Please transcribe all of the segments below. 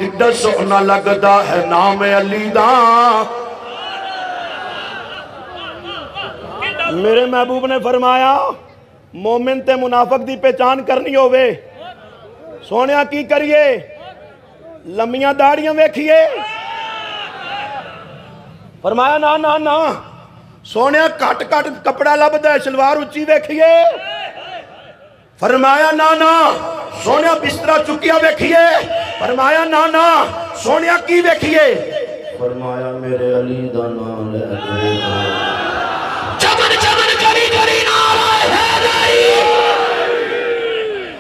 کڈا سونا لگدا ہے نام علی دا۔ میرے محبوب نے فرمایا مومن تے منافق دی پہچان کرنی ہوئے سونیا کی کریے لمیاں داڑیاں ویکھیے فرمایا نا نا نا سونیا کٹ کٹ کپڑا لبدا ہے شلوار اچھی ویکھیے فرمایا نا نا سونیا بسترا چکیا ویکھیے فرمایا نا نا سونیا کی ویکھیے فرمایا میرے علی دا نام لے کے چمن چمن کری کری نعرہ حیدری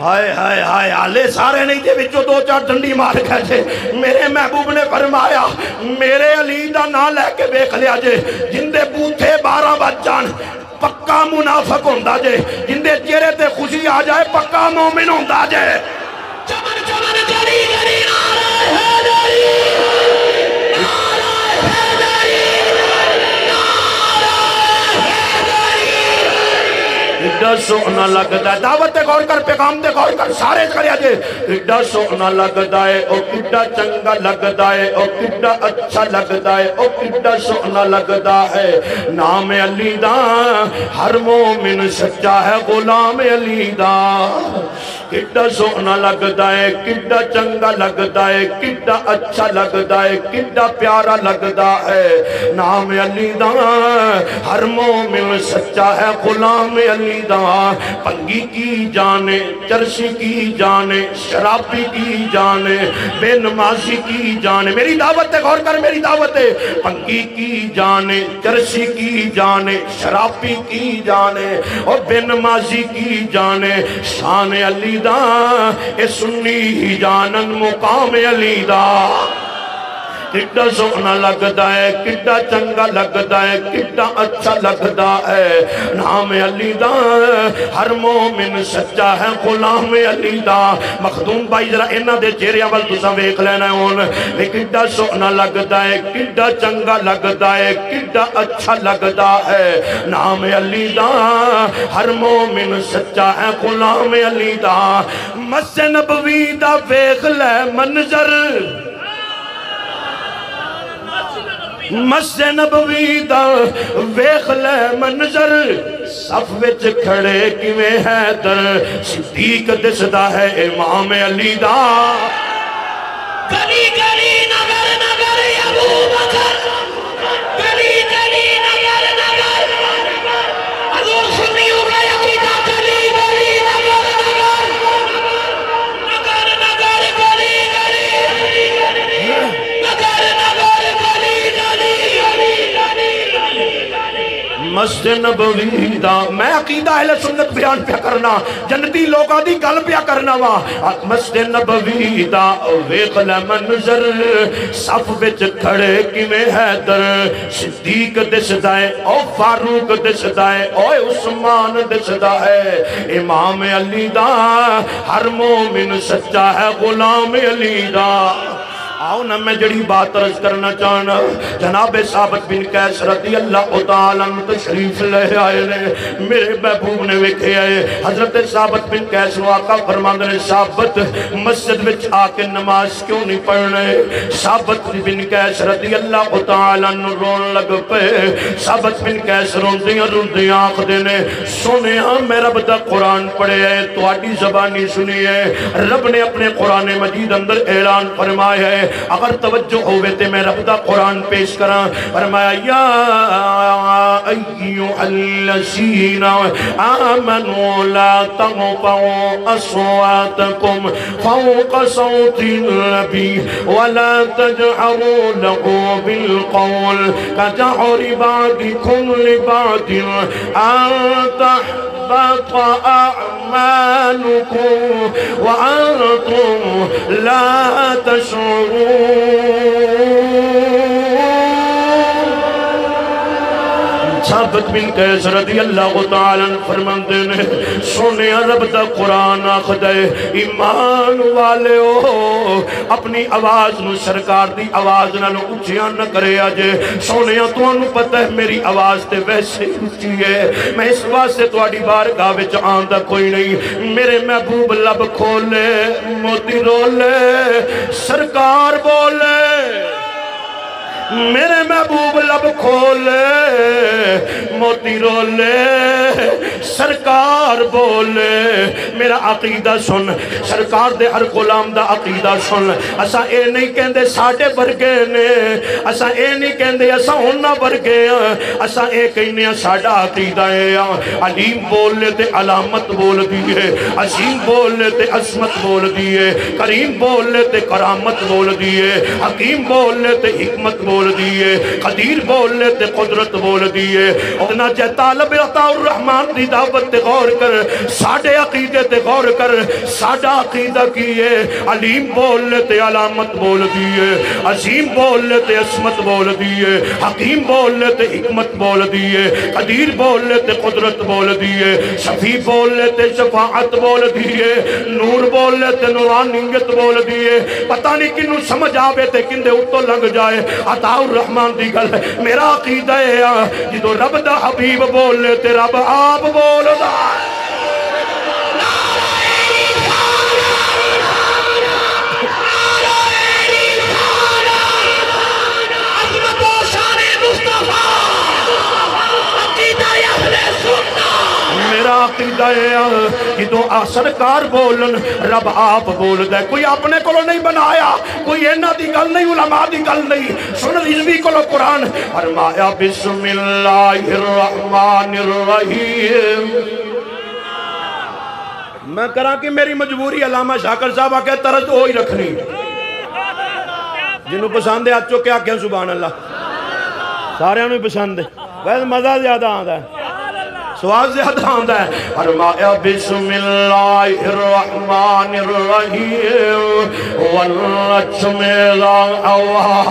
ہائے ہائے ہائے آلے سارے نہیں تھے بچوں دو چار ڈنڈی مار گئے تھے میرے محبوب نے فرمایا میرے علی دا نام لے کے بیک لیا جے جندے بوتھے 12 بج جان پکا منافق ہوندہ جے جندے چہرے تے خوشی آ جائے پکا مومن ہوندہ جے چمن چمن کری کری نعرہ حیدری کڈا سونا لگدا ہے دعوت تے غور کر پیغام تے غور کر سارے کریا جے کڈا سونا لگدا ہے او کڈا چنگا لگدا ہے او کڈا اچھا لگدا ہے او کڈا سونا لگدا ہے نام علی دا ہر مومن سچا ہے غلام علی دا کڈا سونا لگدا ہے کڈا چنگا لگدا ہے کڈا اچھا لگدا ہے کڈا پیارا لگدا ہے نام علی دا ہر مومن سچا ہے غلام علی دا پنگی کی جانے چرسی کی جانے شرابی کی جانے بے نمازی کی جانے میری دعوت ہے غور کر میری دعوت ہے پنگی کی جانے چرسی کی جانے شرابی کی جانے اور بے نمازی کی جانے شان علی دا اے سنی ہی جانن مقام علی دا کڈا سونا لگدا ہے کڈا چنگا لگدا ہے کڈا اچھا لگدا ہے نام علی دا ہر مومن سچا ہے غلام علی دا مخدوم بھائی ذرا انہاں دے چہرے ول تساں ویکھ لینا ہون اے کڈا سونا لگدا ہے کڈا چنگا لگدا ہے کڈا اچھا لگدا ہے نام علی دا ہر مومن سچا ہے غلام علی دا مسجد نبوی دا ویکھ لے منظر مسجد نبوی دا ویکھ لے منظر صف وچ کھڑے کیویں حیدر صدیق دسدا ہے امام علی دا گلی گلی نگر نگر ابو بکر گلی گلی نگر نگر حضور سنیوں کا عقیدہ گلی گلی نگر نگر نگر گلی گلی نگر نگر گلی مسجد نبوی دا میں عقیدہ اہل سنت بیان پیا کرنا جنتی لوگاں دی گل پیا کرنا وا مسجد نبوی دا ویکھ لے منظر صف وچ کھڑے کیویں حیدر صدیق دسدا ہے او فاروق دسدا ہے او عثمان دسدا ہے امام علی دا ہر مومن سچا ہے غلام علی دا آؤ نا میں جڑی بات عرض کرنا چاہنا جناب ثابت بن قیس رضی اللہ تعالیٰ تشریف لے آئے نے میرے محبوب نے ویکھے آئے حضرت ثابت بن قیس نو آقا فرماندے نے ثابت مسجد وچ آ کے نماز کیوں نہیں پڑھنے ثابت بن قیس رضی اللہ تعالیٰ رون لگ پے ثابت بن قیس روندیاں آخدے نے سنیا میں رب دا قرآن پڑھے ہے تو آڈی زبانی سنی ہے رب نے اپنے قرآن مجید اندر اعلان فرمایا ہے اگر توجہ ہوئے تے میں رب دا قرآن پیش کراں فرمایا یا ایوہ الذین آمنوا لا ترفعوا اصواتکم فوق صوت النبی ولا تجهروا له بالقول كجهر بعضكم لبعض ان تحبط أعمالكم وأنتم لا تشعرون ثابت بن قیس رضی اللہ تعالیٰ عنہ فرماندے نے سونے رب دا قرآن آخدے ایمان والے ہو اپنی آواز نو سرکار دی آواز نالو اچھیاں نہ کرے آجے سونے تو انو پتہ ہے میری آواز تے ویسے اچھی ہے میں اس واسطے تو آڑی بارگاہ وچ آندہ کوئی نہیں میرے محبوب لب کھولے موتی رولے سرکار بولے میرے محبوب لب کھولے موتی رولے سرکار بولے میرا عقیدہ سن سرکار دے ہر غلام دا عقیدہ سن اسا اے نہیں کہندے ساڑھے برگے نے اسا اے نہیں کہندے اسا ہونا برگے اسا اے کہنے ساڑھا عقیدہ ہے علیم بولے تے علامت بول دیئے عظیم بولے تے عظمت بول دیئے کریم بولے تے کرامت بول دیئے حکیم بولے تے حکمت بول دیئے قدیر بول لیتے قدرت بول دیئے اتنا جے طالب عطا الرحمن دی دعوت تے غور کر ساڑھے عقیدے تے غور کر ساڑھا عقیدہ کیے علیم بول لیتے علامت بول دیئے عظیم بول لیتے عصمت بول دیئے حکیم بول لیتے حکمت بول دیئے قدیر بول لیتے قدرت بول دیئے شفیع بول لیتے شفاعت بول دیئے نور بول لیتے نورانیت بول دیئے پتہ نہیں کنو سمجھ آوے تے کندے اتو لگ جائے عطا الرحمن دی گل میرا عقیدہ ہے جدو رب دا حبیب بول لیتے رب آپ بول دا میرا عقیدہ ہے کہ تو سرکار بولن رب آپ بول دے کوئی اپنے کولو نہیں بنایا کوئی اینا دی گل نہیں علماء دی گل نہیں سن رضوی کولو قرآن فرمایا بسم اللہ الرحمن الرحیم میں کرا کہ میری مجبوری علامہ شاکر صاحب آکے ترج ہوئی رکھنی جنہوں پسند ہے آج چکے آکے سبحان اللہ سارے انہوں پسند ہے ویسے مزہ زیادہ آدھا ہے سوال زیادہ آندہ ہے فرمایا بسم اللہ الرحمن الرحیم والنجم اذا هوى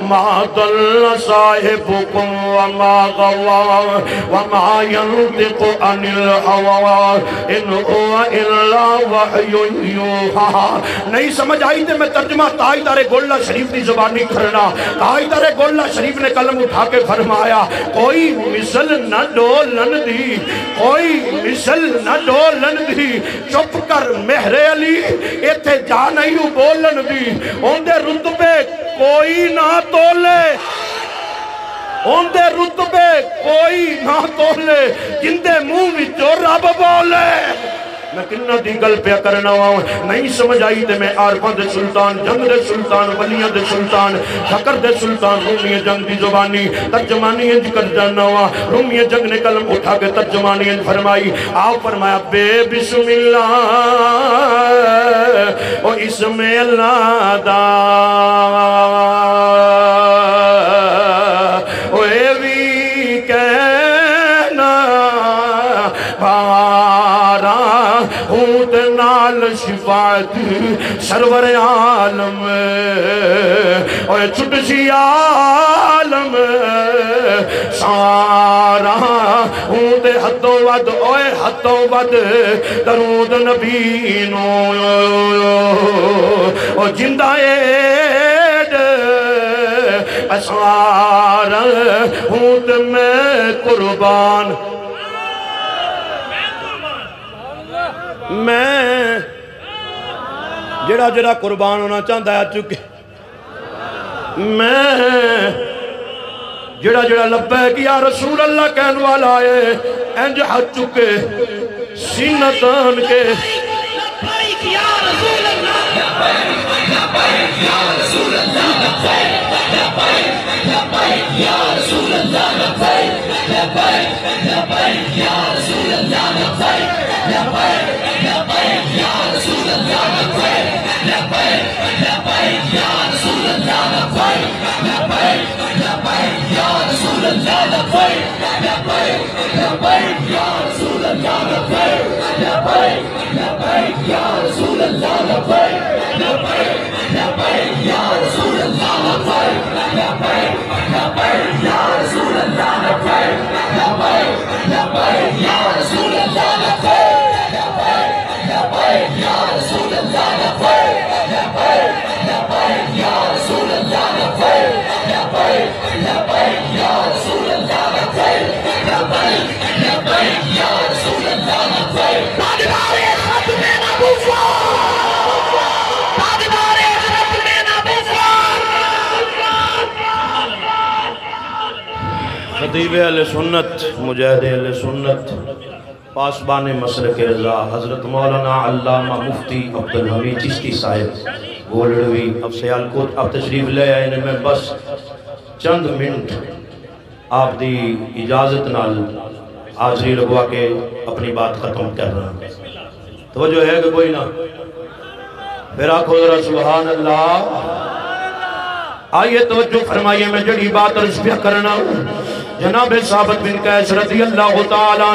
ما ضل صاحبكم وما غوى وما ينطق عن الهوى ان هو الا وحی یوحى نہیں سمجھ آئی تھے میں ترجمہ تاجدار گولہ شریف دی زبانی کرنا تاجدار گولہ شریف نے قلم اٹھا کے فرمایا کوئی مثل نہ ڈولن دی کوئی مثل نہ ڈولن دی چپ کر مہر علی ایتھے جا نہیں بولن دی اندے رتبے کوئی نہ تولے اندے رتبے کوئی نہ تولے جندے منہ وچوں رب بولے میں کنہ دی گل پہ کرنا ہوں نہیں سمجھ آئی دے میں عارفہ دے سلطان جنگ دے سلطان ولیہ دے سلطان شکر دے سلطان رومی جنگ دی زبانی ترجمانی انج کر جانا ہوا رومی جنگ نے قلم اٹھا کے ترجمانی انج فرمائی آپ فرمایا بے بسم اللہ او اسم اللہ دا او اے وی کہنا نال شفاعت سرور عالم اور چھٹ سی عالم سارا ہوں دے حدوں ود اوے حدوں ود درود نبی نو اور جندہ ایڈ اسوار ہوں دے میں قربان میں جڑا جڑا قربان ہونا چاہتا ہے چکے میں جڑا جڑا لبیک یا رسول اللہ کہنے والا ہے انج حد چکے سینہ تان کے لبیک یا رسول اللہ لبیک یا رسول اللہ لبیک یا رسول اللہ لبیک یا رسول اللہ لبیک یا رسول اللہ لبیک یا رسول اللہ لبیک یا رسول اللہ لبیک یا رسول اللہ لبیک یا رسول اللہ لبیک یا خطیب اہل سنت مجاہد اہل سنت پاسبان مسلک رضا حضرت مولانا علامہ مفتی عبدالحمید چشتی صاحب گولڈوی اب سیالکوٹ آپ تشریف لے آئے میں بس چند منٹ آپ دی اجازت نال حاضری لگوا کے اپنی بات ختم کر رہا ہوں توجہ ہے کہ کوئی نہ پھر آنکھو ذرا سبحان اللہ آئیے توجہ فرمائیے میں جڑی بات عرض پہ کرنا جناب ثابت بن قیس رضی اللہ تعالیٰ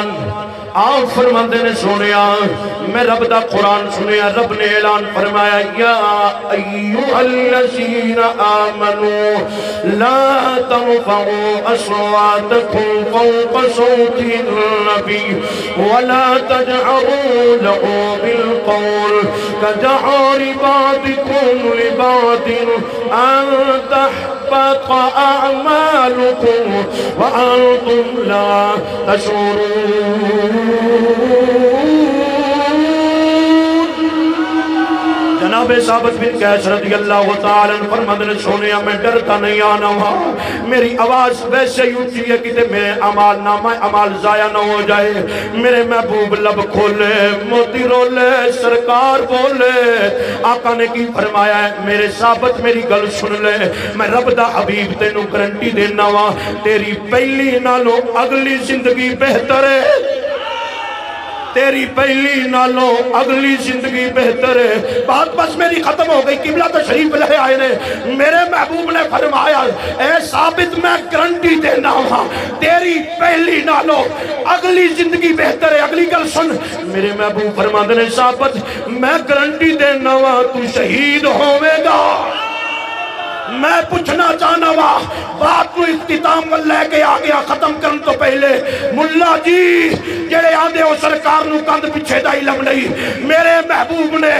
آپ فرماندے نے سنیا میں رب دا قرآن سنیا رب نے اعلان فرمایا یا ایوہ الذین آمنوا لا ترفعوا اصواتکم فوق صوت النبی ولا تجعروا له بالقول كجهر بعضكم لبعض ان تحبط اعمالكم وانتم لا تشعرون جناب ثابت بن قیس رضی اللہ تعالیٰ فرماتے نے سونیا میں ڈرتا نہیں آنا ہوا میری آواز ویسے ہی اونچی ہے کہ میرے عمال نامہ عمال ضائع نہ ہو جائے میرے محبوب لب کھولے موتی رولے سرکار بولے آقا نے کی فرمایا ہے میرے ثابت میری گل سن لے میں رب دا حبیب تینوں گارنٹی دینا ہوا تیری پہلی نالوں اگلی زندگی بہتر ہے تیری پہلی نالوں اگلی زندگی بہتر ہے بات بس میری ختم ہو گئی قبلہ تشریف لے آئے نے میرے محبوب نے فرمایا اے ثابت میں گارنٹی دینا ہوں تیری پہلی نالوں اگلی زندگی بہتر ہے اگلی گل سن میرے محبوب فرماتے نے ثابت میں گارنٹی دینا ہوں تو شہید ہوے گا میں پوچھنا چاہنا وا بات کو اختتام لے کے آگیا ختم کرن تو پہلے ملا جی جڑے آندے ہو سرکار نو کند پیچھے دا علم نہیں میرے محبوب نے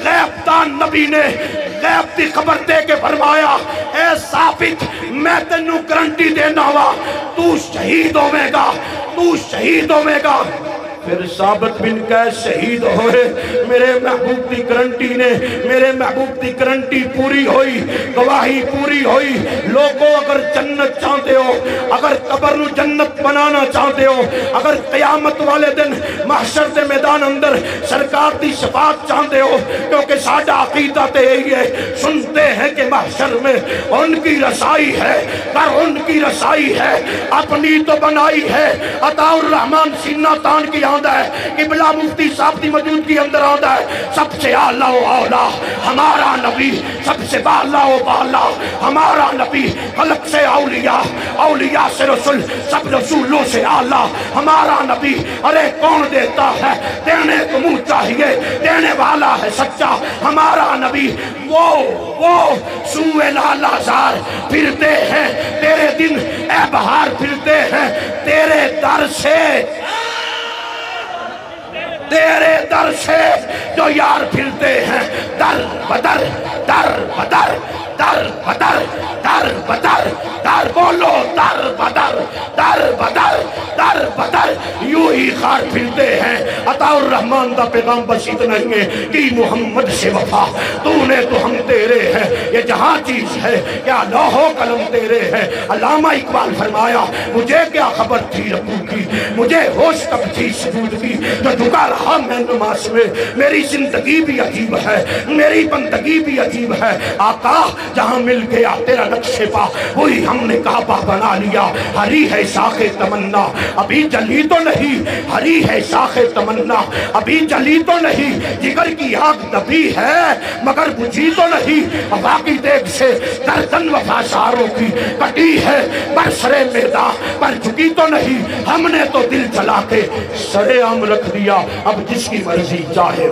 غیب دان نبی نے غیب دی خبر دے کے فرمایا اے ثابت میں تینوں گارنٹی دینا وا تو شہید ہوے گا تو شہید ہوے گا پھر ثابت بن قیس شہید ہوئے میرے محبوب دی گارنٹی نے میرے محبوب دی گارنٹی پوری ہوئی گواہی پوری ہوئی لوگوں اگر جنت چاہتے ہو اگر قبر نو جنت بنانا چاہتے ہو اگر قیامت والے دن محشر دے میدان اندر سرکار دی شفاعت چاہتے ہو کیونکہ ساڈا عقیدہ تے یہی ہے سنتے ہیں کہ محشر میں ان کی رسائی ہے پر ان کی رسائی ہے اپنی تو بنائی ہے عطا الرحمن سینہ تان کی آندہ ہے قبلہ مفتی صاحب دی موجودگی اندر آندہ ہے سب سے اعلیٰ و اولا ہمارا نبی سب سے بالا و بالا ہمارا نبی خلق سے اولیاء اولیاء سے رسول سب رسولوں سے اعلیٰ ہمارا نبی ارے کون دیتا ہے دینے کو منہ چاہیے دینے والا ہے سچا ہمارا نبی وہ سوئے لالا زار پھرتے ہیں تیرے دن اے بہار پھرتے ہیں تیرے در سے تیرے در سے جو یار پھرتے ہیں در بدر در بدر در بدر در بدر در بولو در بدر در بدر در بدر یوں ہی خار پھرتے ہیں عطا الرحمن دا پیغام بس اتنا ہی ہے کہ محمد سے وفا تو نے تو ہم تیرے ہیں یہ جہاں چیز ہے کیا لوح و قلم تیرے ہیں علامہ اقبال فرمایا مجھے کیا خبر تھی ربو کی مجھے ہوش کب تھی سجود کی جو جھکا رہا میں نماز میں میری زندگی بھی عجیب ہے میری بندگی بھی عجیب ہے آقا جہاں مل گیا تیرا نقش پا وہی ہم نے کعبہ بنا لیا ہری ہے شاخ تمنا ابھی جلی تو نہیں ہری ہے شاخ تمنا ابھی جلی تو نہیں جگر کی آگ دبی ہے مگر بجھی تو نہیں باقی دیکھ سے دردن وفا شاروں کی کٹی ہے برسر میدان پر جھکی تو نہیں ہم نے تو دل جلا کے سرے عام رکھ دیا اب جس کی مرضی چاہے